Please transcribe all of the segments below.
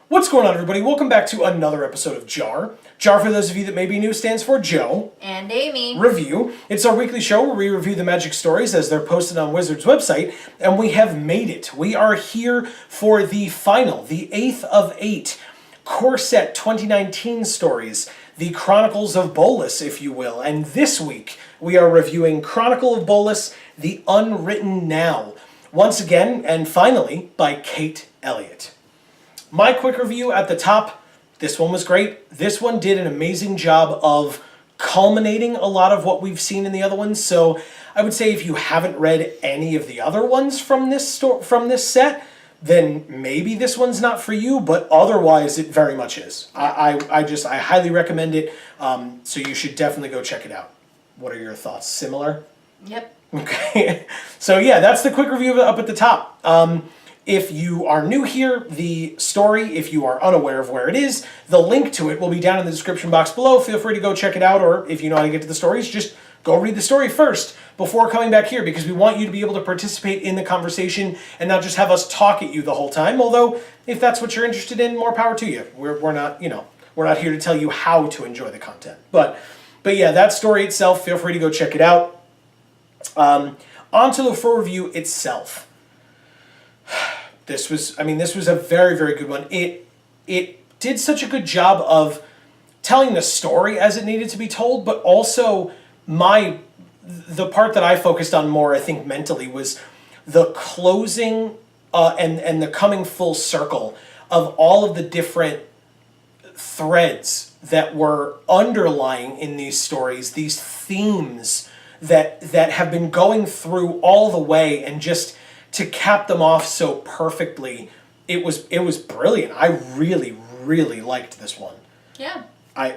What's going on, everybody? Welcome back to another episode of JaAR. JaAR, for those of you that may be new, stands for Joe and Amy Review. It's our weekly show where we review the magic stories as they're posted on Wizards' website, and we have made it. We are here for the final, the 8th of 8 core set 2019 stories, the Chronicles of Bolas, if you will. And this week, we are reviewing Chronicle of Bolas, the Unwritten Now, once again and finally by Kate Elliott. My quick review at the top, this one was great. This one did an amazing job of culminating a lot of what we've seen in the other ones. So I would say if you haven't read any of the other ones from this set, then maybe this one's not for you, but otherwise it very much is. I highly recommend it, so you should definitely go check it out. What are your thoughts? Similar? Yep. Okay. So yeah, that's the quick review up at the top. If you are new here, the story, if you are unaware of where it is, the link to it will be down in the description box below. Feel free to go check it out, or if you know how to get to the stories, just go read the story first before coming back here, because we want you to be able to participate in the conversation and not just have us talk at you the whole time. Although, if that's what you're interested in, more power to you. We're not, we're not here to tell you how to enjoy the content. But yeah, that story itself, feel free to go check it out. On to the full review itself. This was a very, very good one. It did such a good job of telling the story as it needed to be told, but also the part that I focused on more, I think, mentally, was the closing and the coming full circle of all of the different threads that were underlying in these stories, these themes that have been going through all the way, and just to cap them off so perfectly, it was brilliant. I really, really liked this one. Yeah. I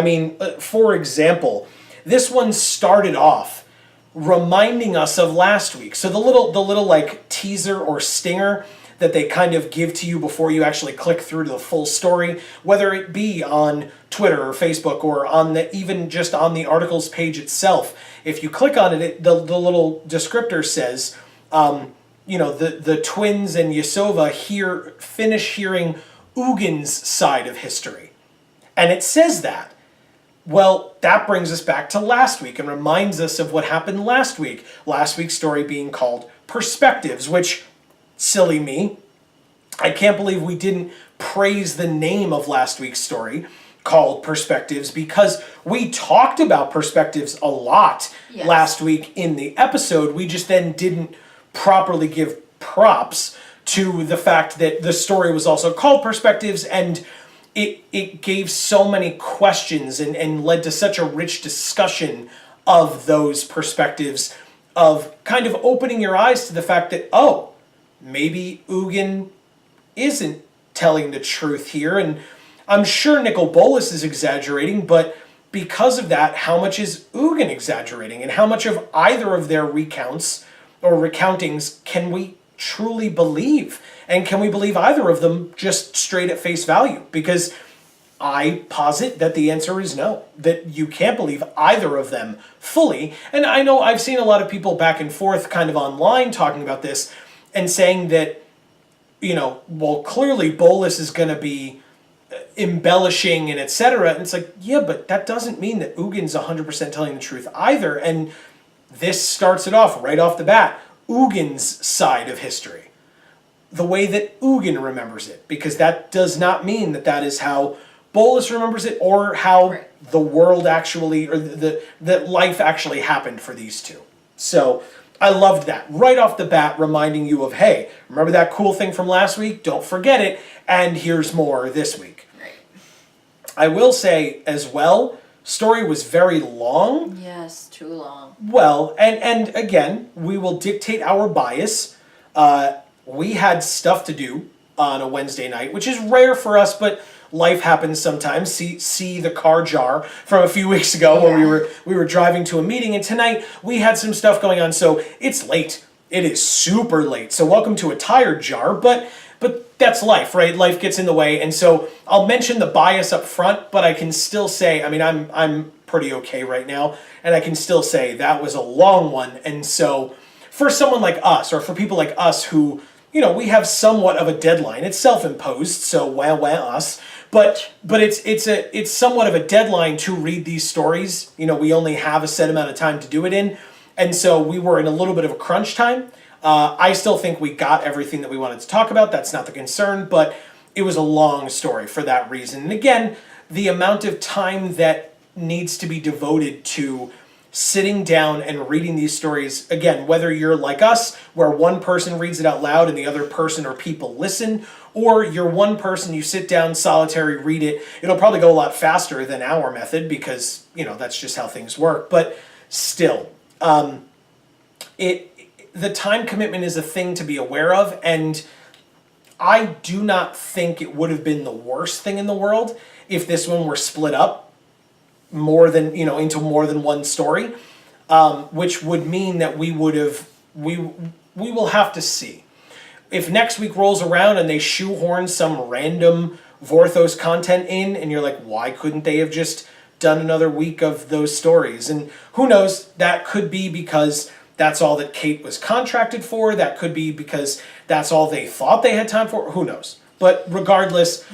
mean, for example, this one started off reminding us of last week. So the little like teaser or stinger that they kind of give to you before you actually click through to the full story, whether it be on Twitter or Facebook or even just on the articles page itself. If you click on it, the little descriptor says, the twins and Yasova finish hearing Ugin's side of history. And it says that. Well, that brings us back to last week and reminds us of what happened last week. Last week's story being called Perspectives, which, silly me, I can't believe we didn't praise the name of last week's story called Perspectives, because we talked about perspectives a lot last week in the episode. We just then didn't properly give props to the fact that the story was also called Perspectives, and it gave so many questions and led to such a rich discussion of those perspectives, of kind of opening your eyes to the fact that, oh, maybe Ugin isn't telling the truth here. And I'm sure Nicol Bolas is exaggerating, but because of that, how much is Ugin exaggerating? And how much of either of their recounts or recountings can we truly believe? And can we believe either of them just straight at face value? Because I posit that the answer is no, that you can't believe either of them fully. And I know I've seen a lot of people back and forth kind of online talking about this and saying that, well, clearly Bolas is going to be embellishing and etc. And it's like, yeah, but that doesn't mean that Ugin's 100% telling the truth either. And this starts it off right off the bat. Ugin's side of history. The way that Ugin remembers it. Because that does not mean that is how Bolas remembers it, or how the world actually, or that life actually happened for these two. So I loved that. Right off the bat, reminding you of, hey, remember that cool thing from last week? Don't forget it. And here's more this week. Right. I will say as well, story was very long. Yes, too long. Well, and again, we will dictate our bias. We had stuff to do on a Wednesday night, which is rare for us, but life happens sometimes. See the car jar from a few weeks ago when we were driving to a meeting, and tonight we had some stuff going on, so it's late. It is super late. So welcome to a tired jar, but that's life, right? Life gets in the way, and so I'll mention the bias up front, but I can still say, I mean, I'm pretty okay right now, and I can still say that was a long one. And so for someone like us, or for people like us who we have somewhat of a deadline. It's self-imposed, so wah us. But it's somewhat of a deadline to read these stories. We only have a set amount of time to do it in, and so we were in a little bit of a crunch time. I still think we got everything that we wanted to talk about. That's not the concern, but it was a long story for that reason. And again, the amount of time that needs to be devoted to sitting down and reading these stories, again, whether you're like us, where one person reads it out loud and the other person or people listen, or you're one person, you sit down, solitary, read it, it'll probably go a lot faster than our method because, that's just how things work. But still, the time commitment is a thing to be aware of, and I do not think it would have been the worst thing in the world if this one were split up more than, into more than one story, which would mean that we will have to see. If next week rolls around and they shoehorn some random Vorthos content in, and you're like, why couldn't they have just done another week of those stories? And who knows, that could be because that's all that Kate was contracted for. That could be because that's all they thought they had time for. Who knows? But regardless,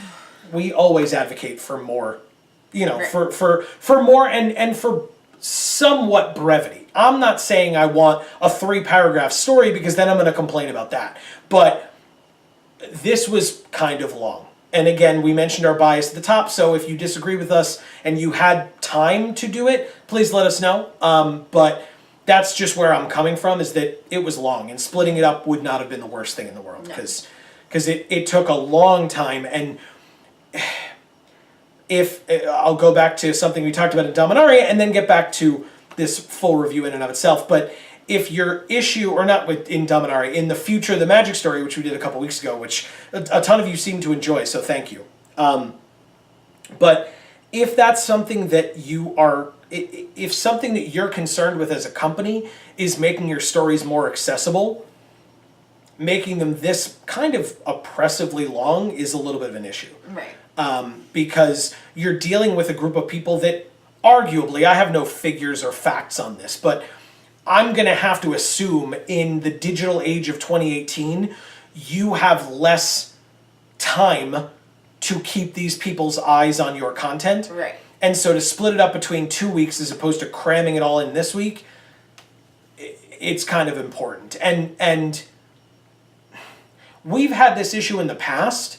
we always advocate for more, Right. for more and for somewhat brevity. I'm not saying I want a 3-paragraph story because then I'm going to complain about that. But this was kind of long. And again, we mentioned our bias at the top, so if you disagree with us and you had time to do it, please let us know. But that's just where I'm coming from, is that it was long, and splitting it up would not have been the worst thing in the world, because it took a long time. And if I'll go back to something we talked about in Dominaria and then get back to this full review in and of itself, but if your issue, or not in Dominaria, in the future, the Magic story, which we did a couple weeks ago, which a ton of you seem to enjoy, so thank you. But if that's something that if something that you're concerned with as a company is making your stories more accessible, making them this kind of oppressively long is a little bit of an issue. Right. Because you're dealing with a group of people that arguably, I have no figures or facts on this, but I'm going to have to assume in the digital age of 2018, you have less time to keep these people's eyes on your content. Right. And so to split it up between 2 weeks as opposed to cramming it all in this week, it's kind of important. And we've had this issue in the past.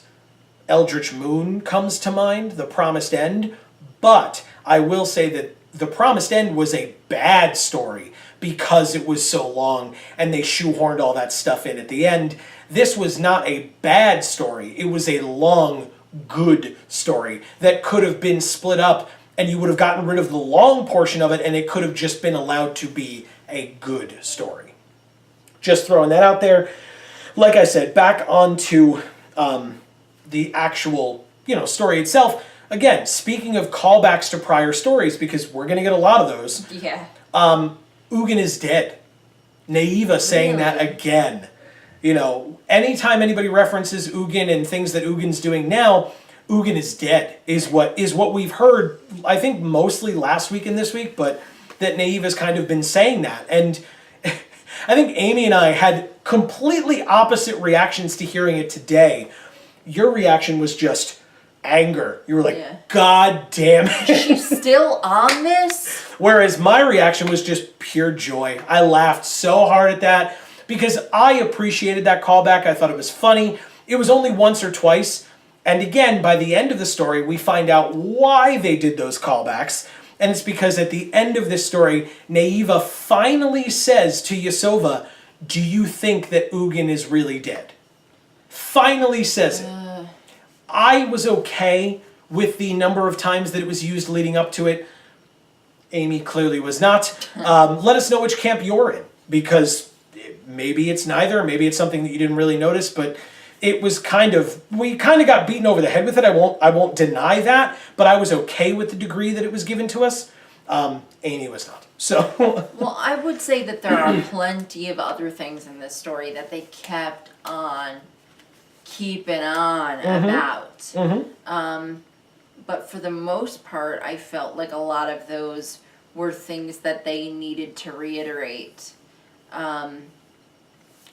Eldritch Moon comes to mind, The Promised End, but I will say that The Promised End was a bad story because it was so long and they shoehorned all that stuff in at the end. This was not a bad story. It was a long, good story that could have been split up, and you would have gotten rid of the long portion of it, and it could have just been allowed to be a good story. Just throwing that out there. Like I said, back onto the actual, story itself. Again, speaking of callbacks to prior stories, because we're going to get a lot of those. Yeah. Ugin is dead. Naiva saying that again. Anytime anybody references Ugin and things that Ugin's doing now, Ugin is dead, is what we've heard, I think mostly last week and this week, but that Naiva's kind of been saying that. And I think Amy and I had completely opposite reactions to hearing it today. Your reaction was just anger. You were like, God damn it. She's still on this? Whereas my reaction was just pure joy. I laughed so hard at that because I appreciated that callback. I thought it was funny. It was only once or twice. And again, by the end of the story, we find out why they did those callbacks. And it's because at the end of this story, Naiva finally says to Yasova, do you think that Ugin is really dead? Finally says it. I was okay with the number of times that it was used leading up to it. Amy clearly was not. Let us know which camp you're in, because maybe it's neither, maybe it's something that you didn't really notice, but it was we kind of got beaten over the head with it. I won't deny that, but I was okay with the degree that it was given to us. Amy was not. So well, I would say that there are plenty of other things in this story that they kept on keeping on about. But for the most part, I felt like a lot of those were things that they needed to reiterate.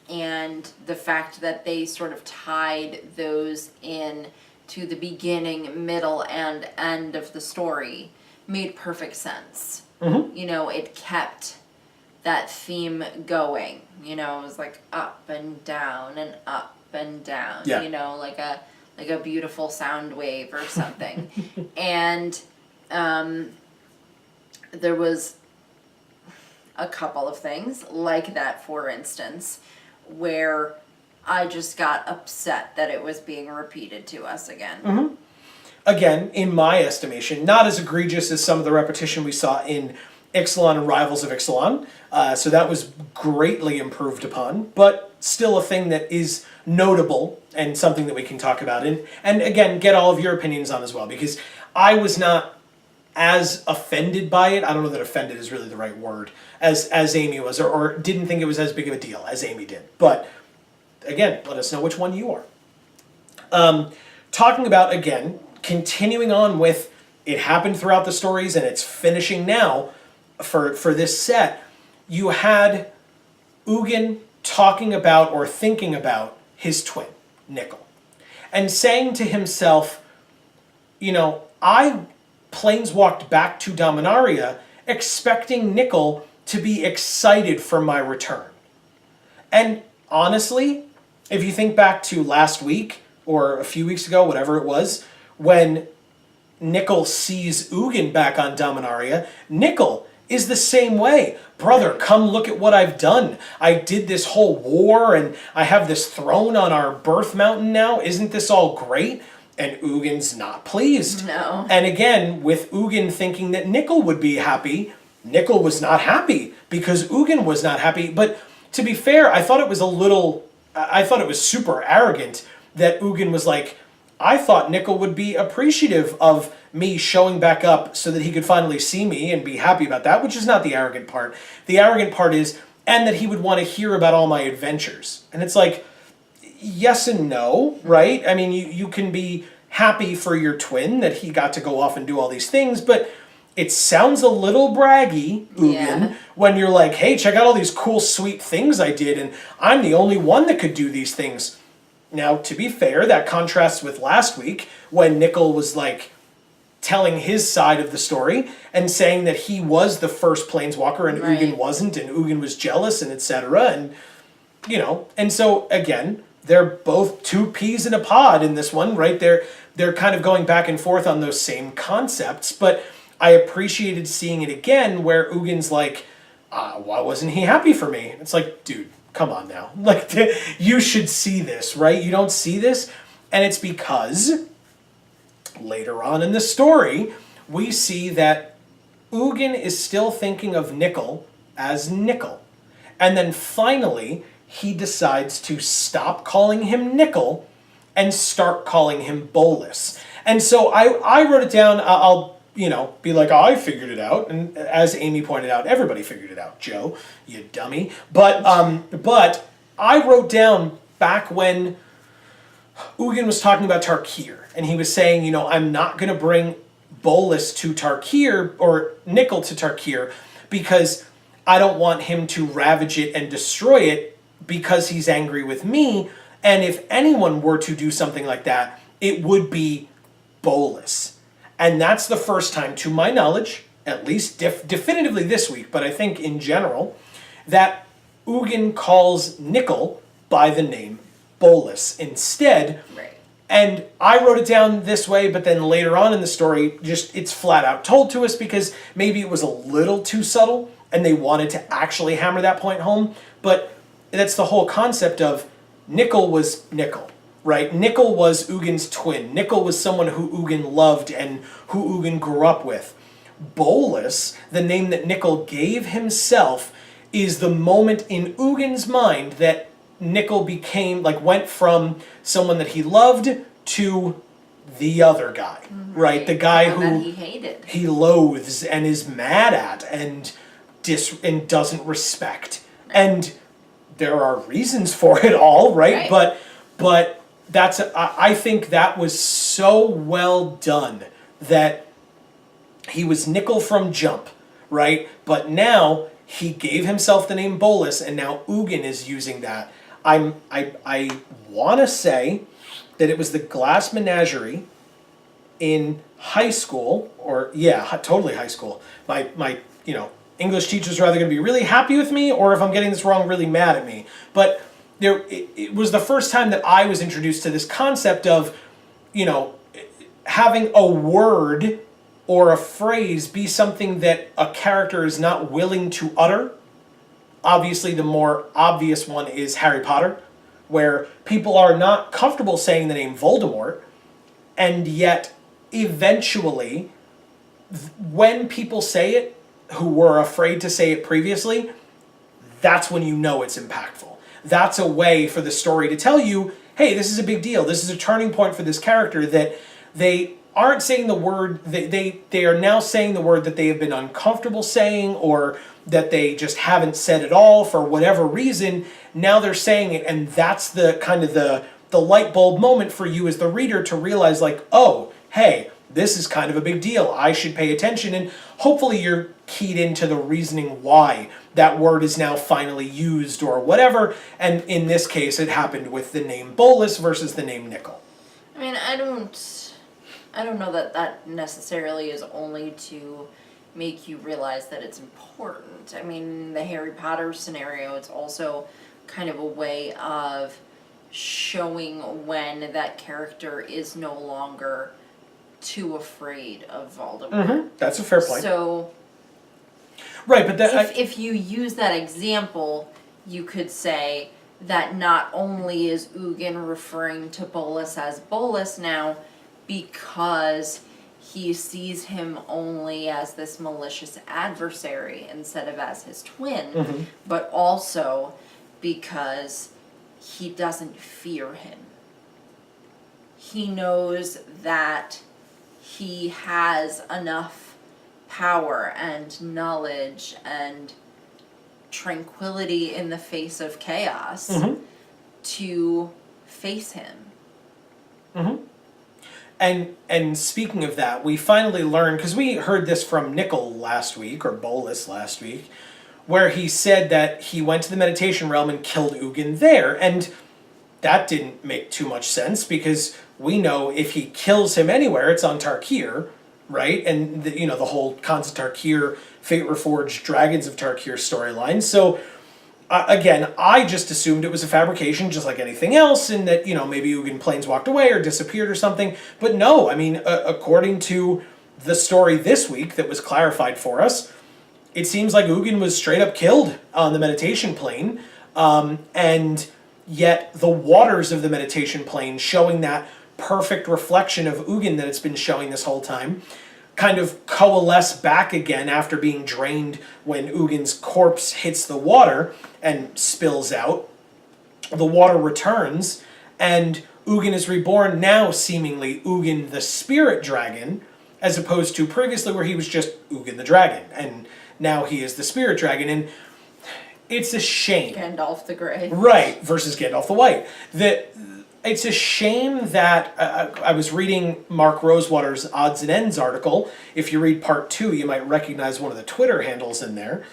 and the fact that they sort of tied those in to the beginning, middle, and end of the story made perfect sense. You know, it kept that theme going. You know, it was like up and down and up and down. Yeah. You know, like a beautiful sound wave or something. And there was a couple of things like that, for instance, where I just got upset that it was being repeated to us again. Again, in my estimation, not as egregious as some of the repetition we saw in Ixalan and Rivals of Ixalan. So that was greatly improved upon, but still a thing that is notable and something that we can talk about. And again, get all of your opinions on as well, because I was not as offended by it. I don't know that offended is really the right word, as Amy was, or didn't think it was as big of a deal as Amy did. But again, let us know which one you are. Talking about, again, continuing on with it happened throughout the stories and it's finishing now for this set, you had Ugin talking about or thinking about his twin, Nickel, and saying to himself, you know, I planeswalked back to Dominaria expecting Nickel to be excited for my return. And honestly, if you think back to last week or a few weeks ago, whatever it was, when Nickel sees Ugin back on Dominaria, Nickel is the same way. Brother, come look at what I've done. I did this whole war and I have this throne on our birth mountain now. Isn't this all great? And Ugin's not pleased. No. And again, with Ugin thinking that Nickel would be happy, Nickel was not happy because Ugin was not happy. But to be fair, I thought it was super arrogant that Ugin was like, I thought Nickel would be appreciative of me showing back up so that he could finally see me and be happy about that, which is not the arrogant part. The arrogant part is, and that he would want to hear about all my adventures. And it's like, yes and no, right? I mean, you can be happy for your twin that he got to go off and do all these things, but it sounds a little braggy, Ugin, when you're like, hey, check out all these cool, sweet things I did, and I'm the only one that could do these things. Now, to be fair, that contrasts with last week when Nickel was like telling his side of the story and saying that he was the first planeswalker and Ugin wasn't, and Ugin was jealous and etc. And, you know, and so again, they're both two peas in a pod in this one, right? They're kind of going back and forth on those same concepts, but I appreciated seeing it again where Ugin's like, why wasn't he happy for me? It's like, dude, come on now. Like, you should see this, right? You don't see this? And it's because later on in the story, we see that Ugin is still thinking of Nickel as Nickel. And then finally, he decides to stop calling him Nickel and start calling him Bolas. And so I wrote it down. I'll be like, oh, I figured it out. And as Amy pointed out, everybody figured it out, Joe, you dummy. But I wrote down back when Ugin was talking about Tarkir, and he was saying, you know, I'm not going to bring Bolas to Tarkir, or Nickel to Tarkir, because I don't want him to ravage it and destroy it because he's angry with me. And if anyone were to do something like that, it would be Bolas. And that's the first time, to my knowledge, at least definitively this week, but I think in general, that Ugin calls Nickel by the name Bolas instead. Right. And I wrote it down this way, but then later on in the story, just it's flat out told to us because maybe it was a little too subtle and they wanted to actually hammer that point home. But that's the whole concept of Nickel was Nickel. Right? Nickel was Ugin's twin. Nickel was someone who Ugin loved and who Ugin grew up with. Bolas, the name that Nickel gave himself, is the moment in Ugin's mind that Nickel went from someone that he loved to the other guy. Right? The guy who he hated. He loathes and is mad at and doesn't respect. And there are reasons for it all, right? But I think that was so well done that he was Nickel from jump, right? But now he gave himself the name Bolas, and now Ugin is using that. I want to say that it was the Glass Menagerie in high school, or yeah, totally high school. My English teachers are either going to be really happy with me, or if I'm getting this wrong, really mad at me. But it was the first time that I was introduced to this concept of, having a word or a phrase be something that a character is not willing to utter. Obviously, the more obvious one is Harry Potter, where people are not comfortable saying the name Voldemort, and yet eventually, when people say it, who were afraid to say it previously, that's when you know it's impactful. That's a way for the story to tell you, hey, this is a big deal. This is a turning point for this character, that they aren't saying the word, they are now saying the word that they have been uncomfortable saying, or that they just haven't said at all for whatever reason. Now they're saying it, and that's the kind of the light bulb moment for you as the reader to realize, like, oh, hey, this is kind of a big deal. I should pay attention, and hopefully you're keyed into the reasoning why that word is now finally used or whatever. And in this case, it happened with the name Bolas versus the name Nickel. I mean, I don't know that necessarily is only to make you realize that it's important. I mean, the Harry Potter scenario, it's also kind of a way of showing when that character is no longer too afraid of Voldemort. Mm-hmm. That's a fair point. So, right, but if you use that example, you could say that not only is Ugin referring to Bolas as Bolas now because he sees him only as this malicious adversary instead of as his twin, mm-hmm. but also because he doesn't fear him. He knows that he has enough power and knowledge and tranquility in the face of chaos mm-hmm. to face him. Mm-hmm. And speaking of that, we finally learned, because we heard this from Nickel last week, or Bolas last week, where he said that he went to the meditation realm and killed Ugin there. And that didn't make too much sense, because we know if he kills him anywhere, it's on Tarkir, right? And the whole Khans of Tarkir, Fate Reforged, Dragons of Tarkir storyline. So again, I just assumed it was a fabrication, just like anything else, and that maybe Ugin planeswalked away or disappeared or something. But no, I mean, according to the story this week that was clarified for us, it seems like Ugin was straight up killed on the meditation plane, and yet the waters of the meditation plane, showing that perfect reflection of Ugin that it's been showing this whole time, kind of coalesce back again after being drained when Ugin's corpse hits the water and spills out. The water returns, and Ugin is reborn, now seemingly Ugin the spirit dragon, as opposed to previously where he was just Ugin the dragon, and now he is the spirit dragon. And it's a shame. Gandalf the Grey. Right, versus Gandalf the White. It's a shame that I was reading Mark Rosewater's Odds and Ends article. If you read part 2, you might recognize one of the Twitter handles in there.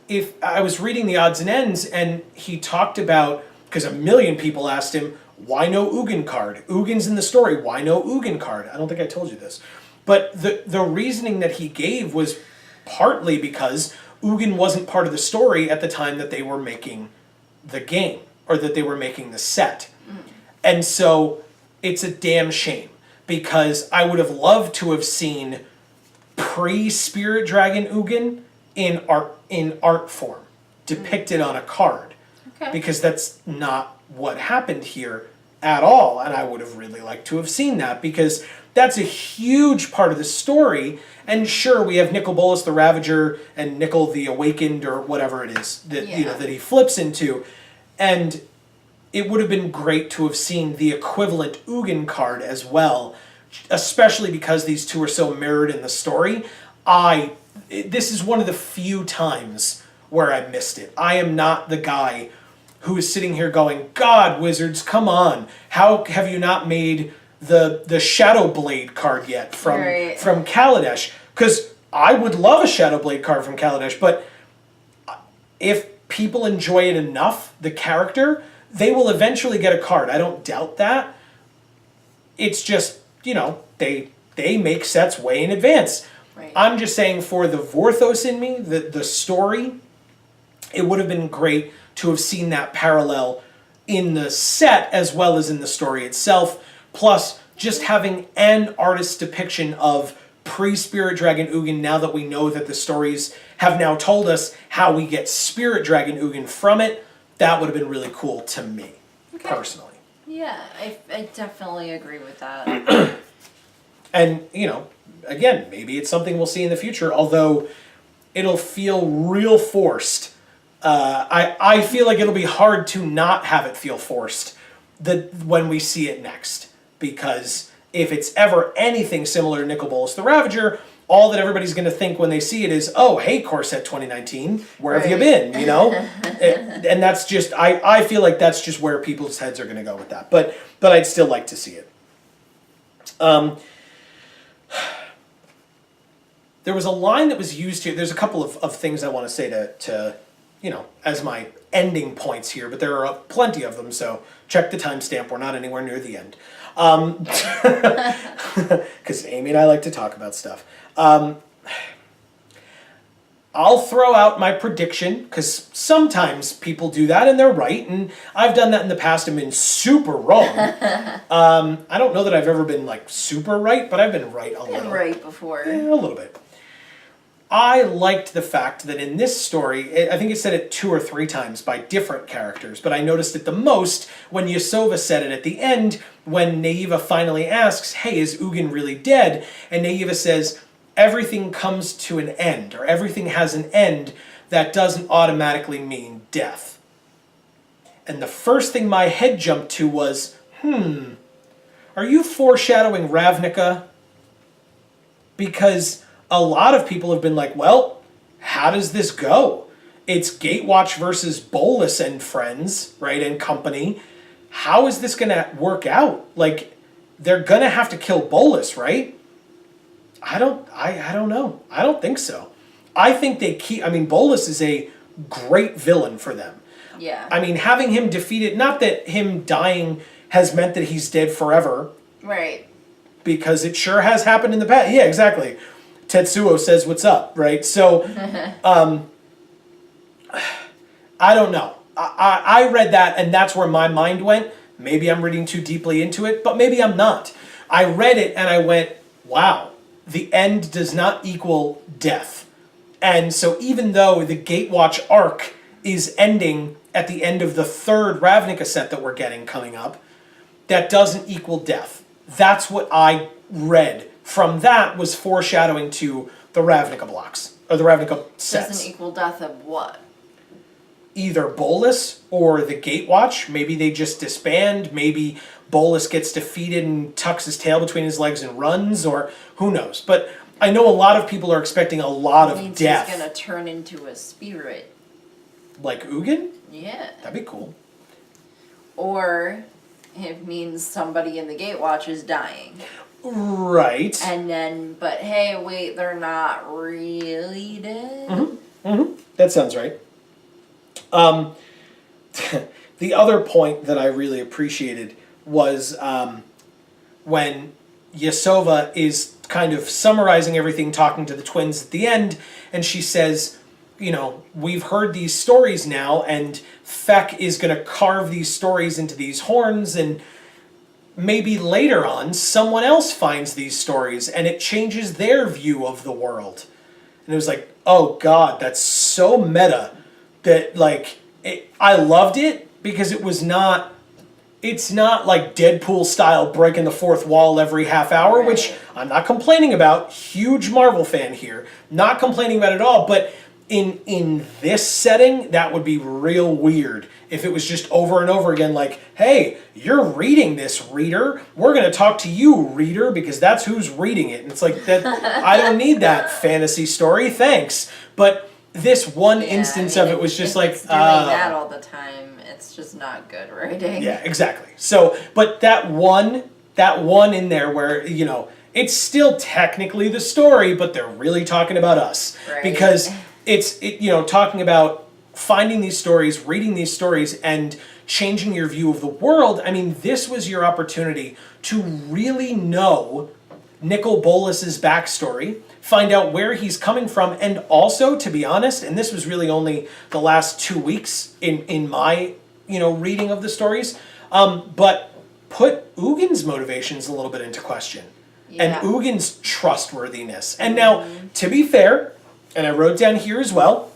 If I was reading the Odds and Ends, and he talked about, because a million people asked him, why no Ugin card? Ugin's in the story, why no Ugin card? I don't think I told you this. But the reasoning that he gave was partly because Ugin wasn't part of the story at the time that they were making the game, or that they were making the set. And so it's a damn shame, because I would have loved to have seen pre-Spirit Dragon Ugin in art form, depicted on a card. Okay. Because that's not what happened here at all, and I would have really liked to have seen that, because that's a huge part of the story. And sure, we have Nicol Bolas the Ravager and Nicol the Awakened, or whatever it is that that he flips into, and it would have been great to have seen the equivalent Ugin card as well, especially because these two are so mirrored in the story. This is one of the few times where I missed it. I am not the guy who is sitting here going, God, Wizards, come on. How have you not made the Shadow Blade card yet from Kaladesh? Because I would love a Shadow Blade card from Kaladesh, but if people enjoy it enough, the character, they will eventually get a card. I don't doubt that. It's just, they make sets way in advance. Right. I'm just saying, for the Vorthos in me, the story, it would have been great to have seen that parallel in the set as well as in the story itself. Plus, just having an artist's depiction of pre-Spirit Dragon Ugin, now that we know that the stories have now told us how we get Spirit Dragon Ugin from it, that would have been really cool to me, personally. Yeah, I definitely agree with that. And, again, maybe it's something we'll see in the future, although it'll feel real forced. I feel like it'll be hard to not have it feel forced when we see it next. Because if it's ever anything similar to Nicol Bolas the Ravager, all that everybody's going to think when they see it is, oh, hey, Corset 2019, where have you been, and that's just, I feel like that's just where people's heads are going to go with that. But I'd still like to see it. There was a line that was used here. There's a couple of things I want to say to as my ending points here, but there are plenty of them, so check the timestamp. We're not anywhere near the end. Because Amy and I like to talk about stuff. I'll throw out my prediction, because sometimes people do that and they're right, and I've done that in the past and been super wrong. I don't know that I've ever been super right, but I've been right a little. Been right before. Yeah, a little bit. I liked the fact that in this story, I think it said it 2 or 3 times by different characters, but I noticed it the most when Yasova said it at the end, when Naeva finally asks, hey, is Ugin really dead? And Naeva says, everything comes to an end, or everything has an end. That doesn't automatically mean death. And the first thing my head jumped to was, are you foreshadowing Ravnica? Because a lot of people have been like, well, how does this go? It's Gatewatch versus Bolas and friends, right, and company. How is this going to work out? They're going to have to kill Bolas, right? I don't know. I don't think so. I think Bolas is a great villain for them. Yeah. Having him defeated, not that him dying has meant that he's dead forever. Right. Because it sure has happened in the past. Yeah, exactly. Tetsuo says, what's up, right? So, I don't know. I read that, and that's where my mind went. Maybe I'm reading too deeply into it, but maybe I'm not. I read it, and I went, wow, the end does not equal death. And so even though the Gatewatch arc is ending at the end of the 3rd Ravnica set that we're getting coming up, that doesn't equal death. That's what I read. From that was foreshadowing to the Ravnica blocks, or the Ravnica sets. Doesn't equal death of what? Either Bolas or the Gatewatch. Maybe they just disband. Maybe Bolas gets defeated and tucks his tail between his legs and runs, or who knows. But I know a lot of people are expecting a lot of death. He's going to turn into a spirit. Like Ugin? Yeah. That'd be cool. Or it means somebody in the Gatewatch is dying. Right. And then, but hey, wait, they're not really dead? That sounds right. The other point that I really appreciated was when Yasova is kind of summarizing everything, talking to the twins at the end, and she says, we've heard these stories now, and Feck is going to carve these stories into these horns, and maybe later on, someone else finds these stories, and it changes their view of the world. And it was like, oh God, that's so meta that, I loved it because it's not like Deadpool style breaking the fourth wall every half hour, right. Which I'm not complaining about. Huge Marvel fan here. Not complaining about it at all, but in this setting, that would be real weird if it was just over and over again like, hey, you're reading this, reader. We're going to talk to you, reader, because that's who's reading it. And it's like, that. I don't need that fantasy story, thanks. But this one instance of it was just like... It's doing that all the time, it's just not good writing. Yeah, exactly. So, but that one in there where, it's still technically the story, but they're really talking about us. Right. Because it's talking about finding these stories, reading these stories, and changing your view of the world, I mean, this was your opportunity to really know Nicol Bolas's backstory, find out where he's coming from, and also, to be honest, and this was really only the last 2 weeks in my reading of the stories, but put Ugin's motivations a little bit into question. Yeah. And Ugin's trustworthiness. And now, to be fair, and I wrote down here as well,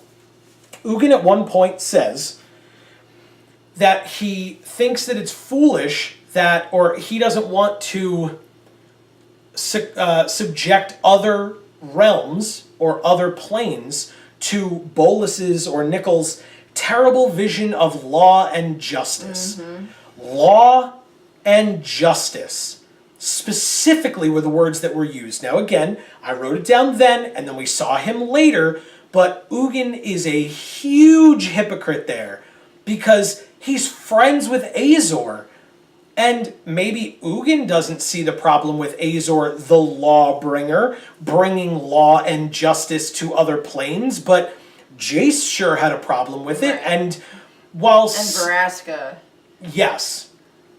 Ugin at one point says that he thinks that it's foolish or he doesn't want to subject other realms or other planes to Bolas's or Nicol's terrible vision of law and justice. Law and justice specifically were the words that were used. Now again, I wrote it down then, and then we saw him later, but Ugin is a huge hypocrite there because he's friends with Azor. And maybe Ugin doesn't see the problem with Azor, the lawbringer, bringing law and justice to other planes, but Jace sure had a problem with it. Right. And while... And Vraska. Yes.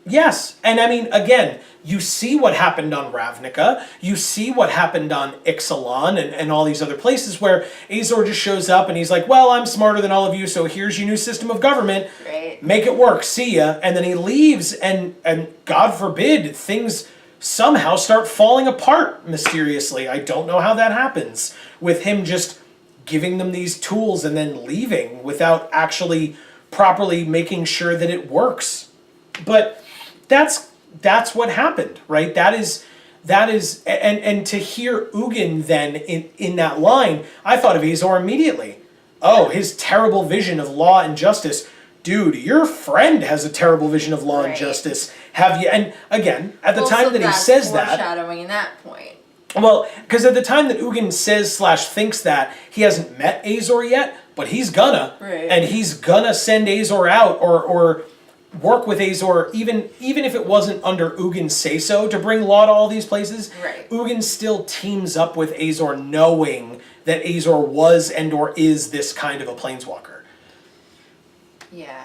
Yes. And I mean, again, you see what happened on Ravnica, you see what happened on Ixalan and all these other places where Azor just shows up and he's like, well, I'm smarter than all of you, so here's your new system of government. Right. Make it work, see ya. And then he leaves and God forbid, things somehow start falling apart mysteriously. I don't know how that happens with him just giving them these tools and then leaving without actually properly making sure that it works. But that's what happened, right? That is, and to hear Ugin then in that line, I thought of Azor immediately. Oh, his terrible vision of law and justice. Dude, your friend has a terrible vision of law and justice. Have you? And again, at the time that he says that, foreshadowing in that point. well, because at the time that Ugin says / thinks that, he hasn't met Azor yet, but he's gonna, and he's gonna send Azor out or work with Azor, even if it wasn't under Ugin's say-so to bring law to all these places. Right. Ugin still teams up with Azor knowing that Azor was and or is this kind of a planeswalker. Yeah.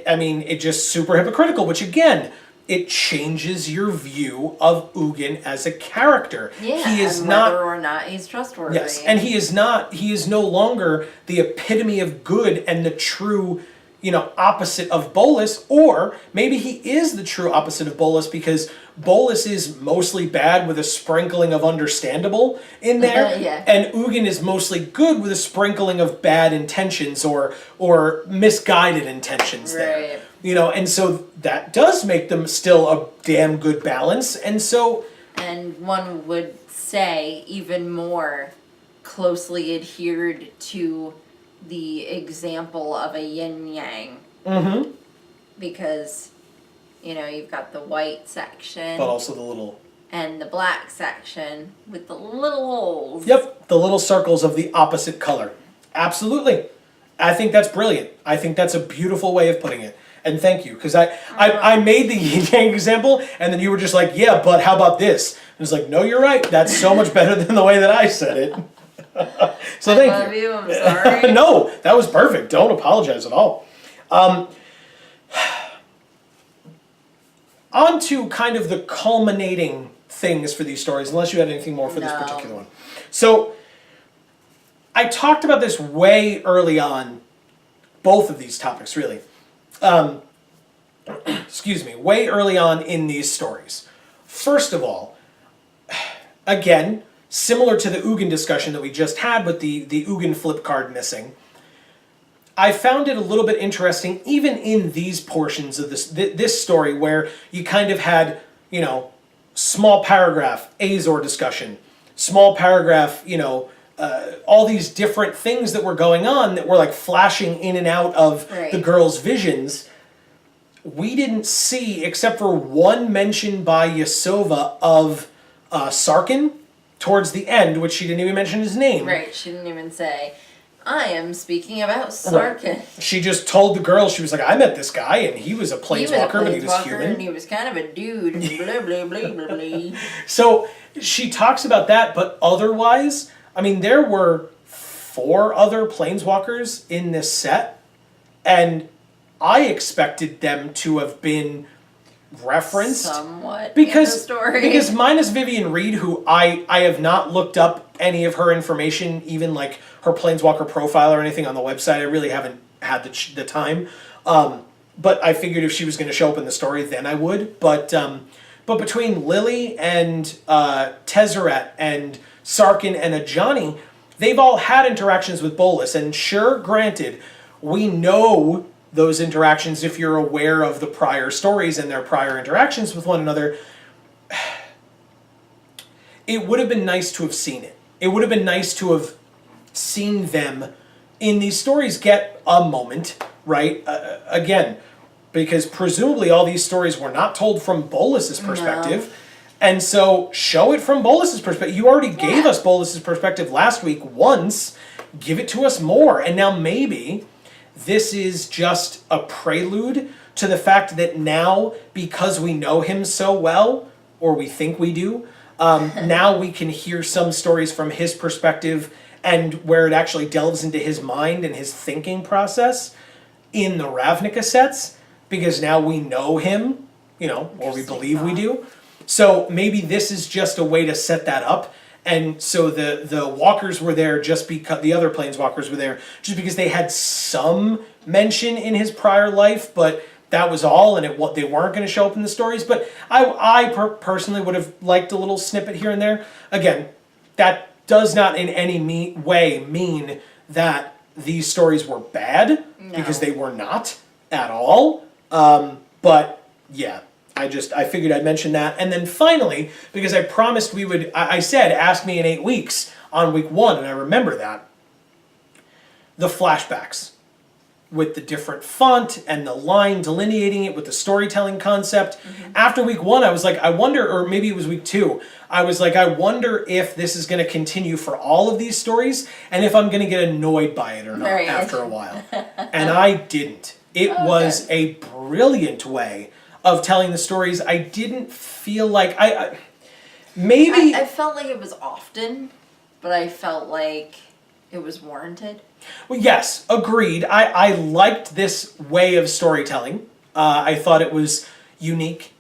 I mean, it's just super hypocritical, which again, it changes your view of Ugin as a character. Yeah, he is and not, whether or not he's trustworthy. yes, and he is no longer the epitome of good and the true, opposite of Bolas, or maybe he is the true opposite of Bolas because Bolas is mostly bad with a sprinkling of understandable in there, Yeah. and Ugin is mostly good with a sprinkling of bad intentions or misguided intentions there. Right. And so that does make them still a damn good balance, and so... And one would say even more closely adhered to the example of a yin-yang. Mm-hmm. Because, you've got the white section. But also the little... And the black section with the little holes. Yep, the little circles of the opposite color. Absolutely. I think that's brilliant. I think that's a beautiful way of putting it. And thank you, because I made the yin-yang example, and then you were just like, yeah, but how about this? And it's like, no, you're right. That's so much better than the way that I said it. So thank love you. I'm sorry. No, that was perfect. Don't apologize at all. On to kind of the culminating things for these stories, unless you had anything more for this particular one. So I talked about this way early on, both of these topics really. Way early on in these stories. First of all, again, similar to the Ugin discussion that we just had with the Ugin flip card missing, I found it a little bit interesting, even in these portions of this story, where you kind of had, small paragraph Azor discussion, small paragraph, all these different things that were going on that were like flashing in and out of the girl's visions. We didn't see, except for one mention by Yasova of Sarkin towards the end, which she didn't even mention his name. Right, she didn't even say, I am speaking about Sarkin. Right. She just told the girl, she was like, I met this guy, and he was a planeswalker, but he was human. And he was kind of a dude, and blah, blah, blah, blah, blah. So she talks about that, but otherwise, I mean, there were 4 other planeswalkers in this set, And I expected them to have been referenced somewhat because in the story. because minus Vivian Reed, who I have not looked up any of her information, even like her Planeswalker profile or anything on the website. I really haven't had the time. But I figured if she was going to show up in the story, then I would. But between Lily and Tezzeret and Sarkin and Ajani, they've all had interactions with Bolas. And sure, granted, we know those interactions if you're aware of the prior stories and their prior interactions with one another. It would have been nice to have seen it. It would have been nice to have seen them in these stories get a moment, right? Again, because presumably all these stories were not told from Bolas's perspective. No. And so show it from Bolas's perspective. You already gave us Bolas's perspective last week once. Give it to us more. And now maybe this is just a prelude to the fact that now, because we know him so well, or we think we do, now we can hear some stories from his perspective and where it actually delves into his mind and his thinking process in the Ravnica sets, because now we know him, or we believe we do. So maybe this is just a way to set that up. And so the walkers were there just because the other planeswalkers were there just because they had some mention in his prior life, but that was all, and they weren't going to show up in the stories. But I personally would have liked a little snippet here and there. Again, that does not in any way mean that these stories were bad, because they were not at all. But yeah. I figured I'd mention that. And then finally, because I promised we would, I said, ask me in 8 weeks on week 1, and I remember that, the flashbacks with the different font and the line delineating it with the storytelling concept. Mm-hmm. After week 1, I was like, I wonder, or maybe it was week 2, I was like, I wonder if this is going to continue for all of these stories, and if I'm going to get annoyed by it or not after a while. And I didn't. It was a brilliant way of telling the stories. I didn't feel like I felt like it was often, but I felt like it was warranted. Well, yes, agreed. I liked this way of storytelling. I thought it was unique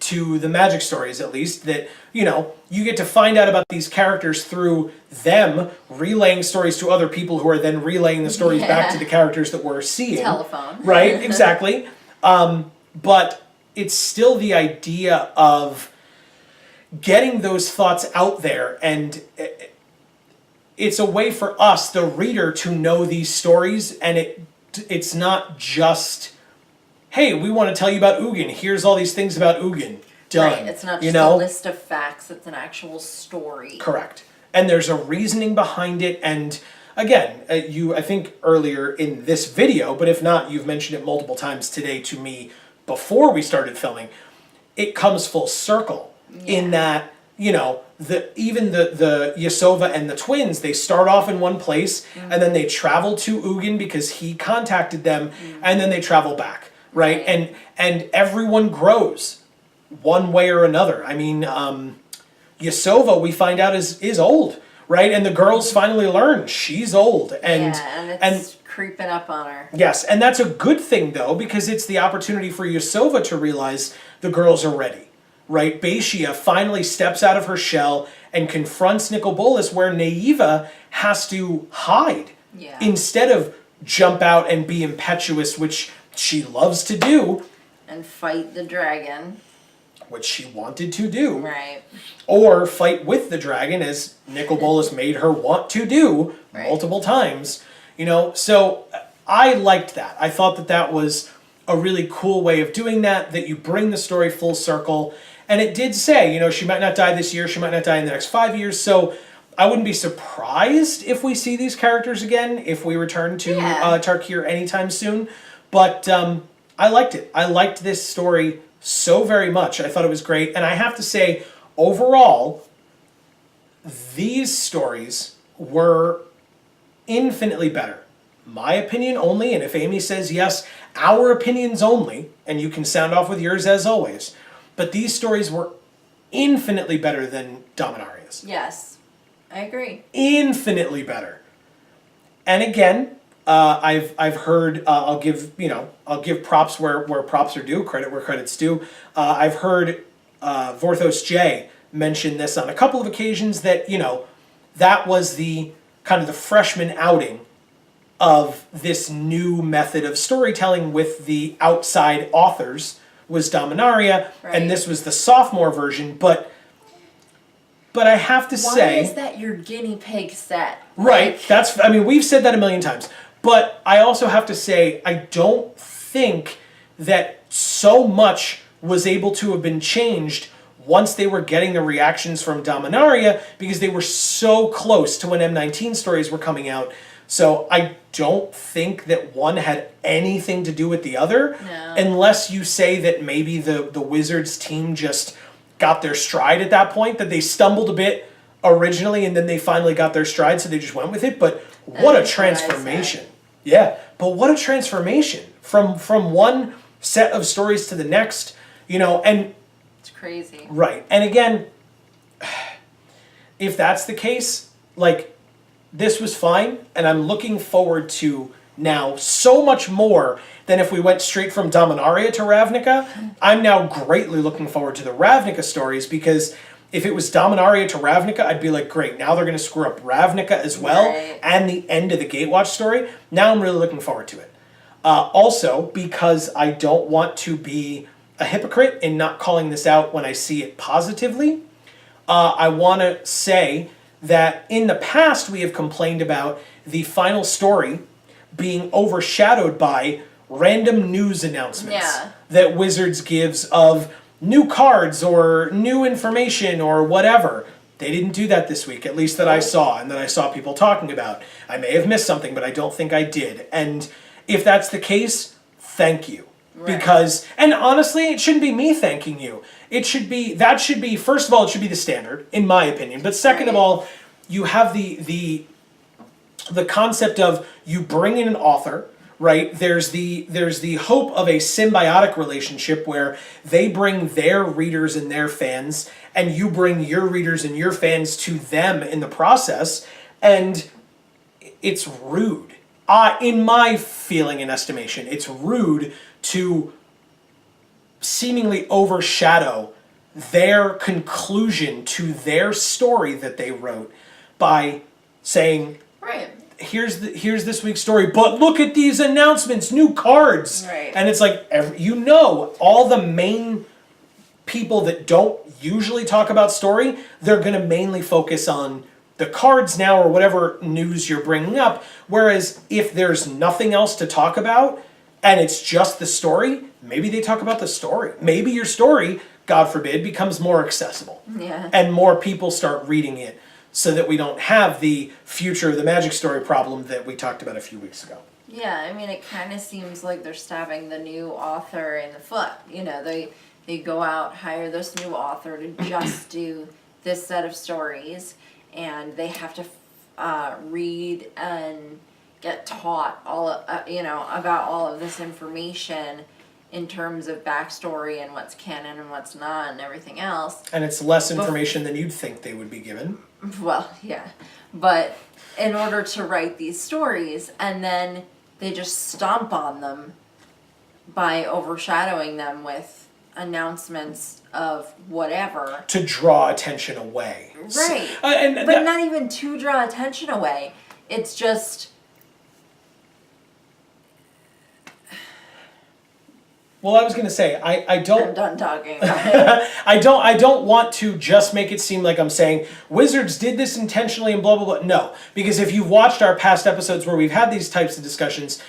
to the Magic stories, at least, that, you get to find out about these characters through them relaying stories to other people who are then relaying the stories back to the characters that we're seeing. Telephone. Right, exactly. But it's still the idea of getting those thoughts out there, and it's a way for us, the reader, to know these stories, and it's not just, hey, we want to tell you about Ugin, here's all these things about Ugin, done. Right, it's not just a list of facts, it's an actual story. Correct. And there's a reasoning behind it, and again, I think earlier in this video, but if not, you've mentioned it multiple times today to me before we started filming, it comes full circle in that, even the Yasova and the twins, they start off in one place, and then they travel to Ugin because he contacted them, and then they travel back, right? And everyone grows one way or another. I mean, Yasova, we find out, is old, right? And the girls finally learn she's old, and it's creeping up on her. Yes, and that's a good thing, though, because it's the opportunity for Yasova to realize the girls are ready, right? Baishia finally steps out of her shell and confronts Nicol Bolas, where Naiva has to hide instead of jump out and be impetuous, which she loves to do. And fight the dragon. Which she wanted to do. Right. Or fight with the dragon, as Nicol Bolas made her want to do multiple times. So I liked that. I thought that was a really cool way of doing that you bring the story full circle. And it did say, she might not die this year, she might not die in the next 5 years, so I wouldn't be surprised if we see these characters again, if we return to Tarkir anytime soon. But I liked it. I liked this story so very much. I thought it was great. And I have to say, overall, these stories were infinitely better. My opinion only, and if Amy says yes, our opinions only, and you can sound off with yours as always. But these stories were infinitely better than Dominaria's. Yes, I agree. Infinitely better. And again, I've heard, I'll give props where props are due, credit where credit's due. I've heard Vorthos J mention this on a couple of occasions, that that was the kind of the freshman outing of this new method of storytelling with the outside authors, was Dominaria, Right. and this was the sophomore version. But I have to say, why is that your guinea pig set? right? Like, We've said that a million times. But I also have to say, I don't think that so much was able to have been changed once they were getting the reactions from Dominaria, because they were so close to when M19 stories were coming out. So I don't think that one had anything to do with the other, No. unless you say that maybe the Wizards team just got their stride at that point, that they stumbled a bit originally and then they finally got their stride, so they just went with it. But what a That's what I transformation. Yeah, but what a transformation from one set of stories to the next, and it's crazy. right. And again, if that's the case, like, this was fine, and I'm looking forward to now so much more than if we went straight from Dominaria to Ravnica. I'm now greatly looking forward to the Ravnica stories, because if it was Dominaria to Ravnica, I'd be like, great, now they're going to screw up Ravnica as well, Right. and the end of the Gatewatch story. Now I'm really looking forward to it. Also, because I don't want to be a hypocrite in not calling this out when I see it positively, I want to say that in the past we have complained about the final story being overshadowed by random news announcements Yeah. that Wizards gives of new cards or new information or whatever. They didn't do that this week, at least that I saw, and that I saw people talking about. I may have missed something, but I don't think I did. And if that's the case, thank you. Right. Because, and honestly, it shouldn't be me thanking you. First of all, it should be the standard, in my opinion. But second of Right. all, you have the concept of, you bring in an author, right? There's the hope of a symbiotic relationship where they bring their readers and their fans, and you bring your readers and your fans to them in the process. And it's rude. In my feeling and estimation, it's rude to seemingly overshadow their conclusion to their story that they wrote by saying, Right. here's this week's story, but look at these announcements, new cards. Right. And it's like, all the main people that don't usually talk about story, they're going to mainly focus on the cards now, or whatever news you're bringing up. Whereas if there's nothing else to talk about and it's just the story, maybe they talk about the story. Maybe your story, God forbid, becomes more accessible. Yeah. And more people start reading it, so that we don't have the future of the Magic story problem that we talked about a few weeks ago. Yeah, I mean, it kind of seems like they're stabbing the new author in the foot. They go out, hire this new author to just do this set of stories, and they have to read and get taught about all of this information in terms of backstory and what's canon and what's not and everything else. And it's less information than you'd think they would be given. Well, yeah, but in order to write these stories, and then they just stomp on them by overshadowing them with announcements of whatever. To draw attention away. Right. But not even to draw attention away. It's just... Well, I was going to say, I don't... I'm done talking about it. I don't want to just make it seem like I'm saying Wizards did this intentionally and blah, blah, blah. No, because if you've watched our past episodes where we've had these types of discussions,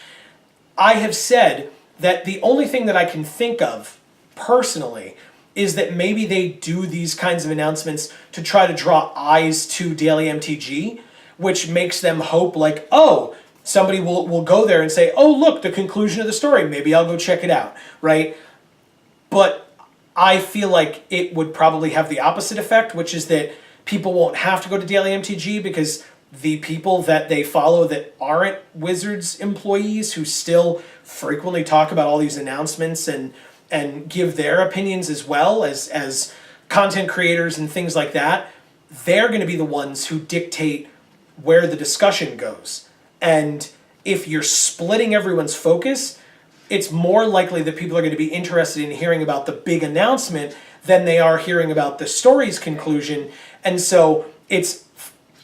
I have said that the only thing that I can think of personally is that maybe they do these kinds of announcements to try to draw eyes to Daily MTG, which makes them hope like, oh, somebody will go there and say, oh, look, the conclusion of the story. Maybe I'll go check it out, right? But I feel like it would probably have the opposite effect, which is that people won't have to go to Daily MTG because the people that they follow that aren't Wizards employees, who still frequently talk about all these announcements and give their opinions as well as content creators and things like that, they're going to be the ones who dictate where the discussion goes. And if you're splitting everyone's focus, it's more likely that people are going to be interested in hearing about the big announcement than they are hearing about the story's conclusion. And so it's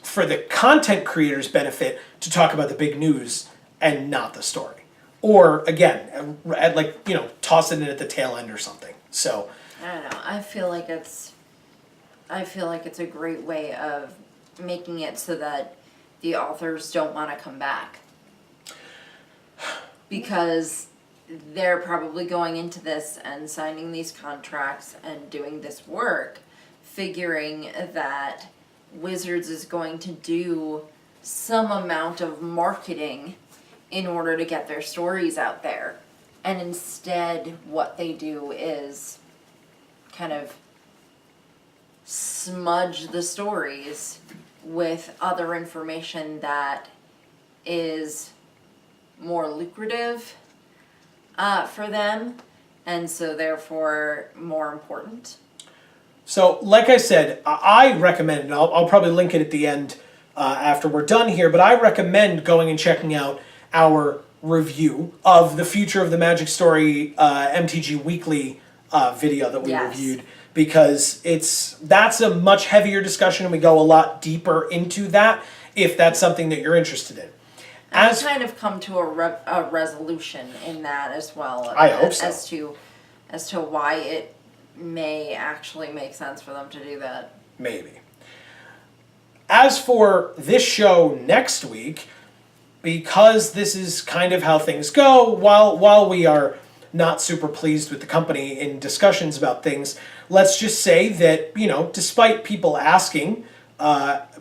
for the content creator's benefit to talk about the big news and not the story. Or again, toss it in at the tail end or something. So I don't know. I feel like it's a great way of making it so that the authors don't want to come back. Because they're probably going into this and signing these contracts and doing this work, figuring that Wizards is going to do some amount of marketing in order to get their stories out there. And instead, what they do is kind of smudge the stories with other information that is more lucrative for them, and so therefore more important. So, like I said, I recommend, and I'll probably link it at the end after we're done here, but I recommend going and checking out our review of the Future of the Magic Story MTG Weekly video that we reviewed, because that's a much heavier discussion, and we go a lot deeper into that if that's something that you're interested in. I've kind of come to a resolution in that as well. I hope so. As to why it may actually make sense for them to do that. Maybe. As for this show next week, because this is kind of how things go, while we are not super pleased with the company in discussions about things, let's just say that, despite people asking,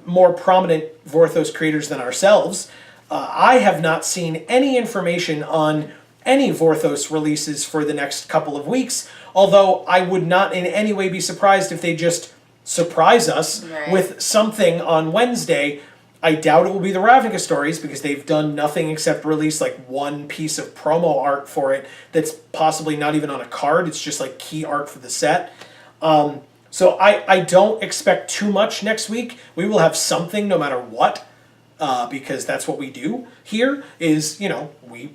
more prominent Vorthos creators than ourselves, I have not seen any information on any Vorthos releases for the next couple of weeks, although I would not in any way be surprised if they just surprise us with something on Wednesday. I doubt it will be the Ravnica stories, because they've done nothing except release like one piece of promo art for it that's possibly not even on a card. It's just like key art for the set. So I don't expect too much next week. We will have something no matter what. Because that's what we do here. Is we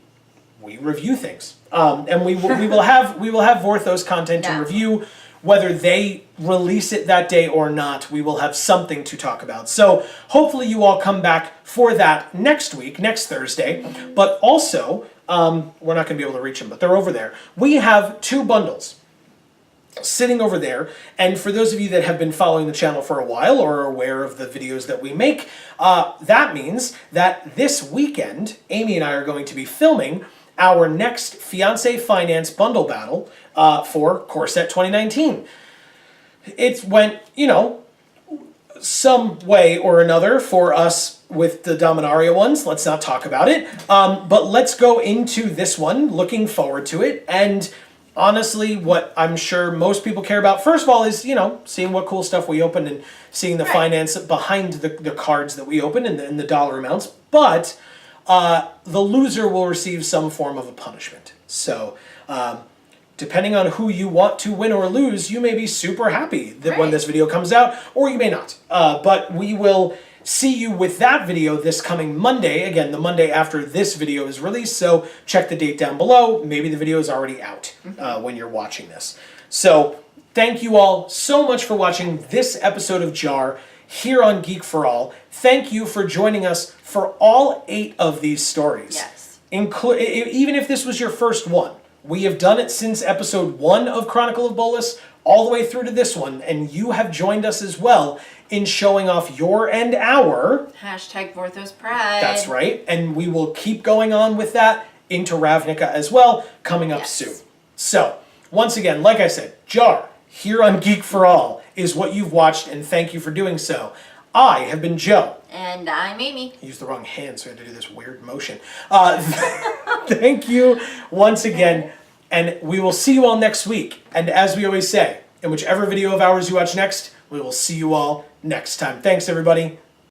review things, and we will have Vorthos content to review, whether they release it that day or not. We will have something to talk about. So hopefully you all come back for that next week, next Thursday. But also, we're not going to be able to reach them, but they're over there. We have 2 bundles sitting over there, and for those of you that have been following the channel for a while or are aware of the videos that we make, that means that this weekend, Amy and I are going to be filming our next Fiancé Finance bundle battle for Core Set 2019. It went, some way or another for us with the Dominaria ones. Let's not talk about it, but let's go into this one, looking forward to it. And honestly, what I'm sure most people care about, first of all, is, seeing what cool stuff we open and seeing the finance behind the cards that we open and the dollar amounts. But the loser will receive some form of a punishment. So depending on who you want to win or lose, you may be super happy that when this video comes out, or you may not. But we will see you with that video this coming Monday. Again, the Monday after this video is released, so check the date down below. Maybe the video is already out when you're watching this. So thank you all so much for watching this episode of JaAR here on Geek for All. Thank you for joining us for all 8 of these stories. Yes. Even if this was your first one, we have done it since episode 1 of Chronicle of Bolas, all the way through to this one, and you have joined us as well in showing off your and our #Vorthos Pride. That's right, and we will keep going on with that into Ravnica as well, coming up soon. So, once again, like I said, JaAR, here on Geek for All, is what you've watched, and thank you for doing so. I have been Joe. And I'm Amy. I used the wrong hand, so I had to do this weird motion. Thank you once again, and we will see you all next week. And as we always say, in whichever video of ours you watch next, we will see you all next time. Thanks, everybody.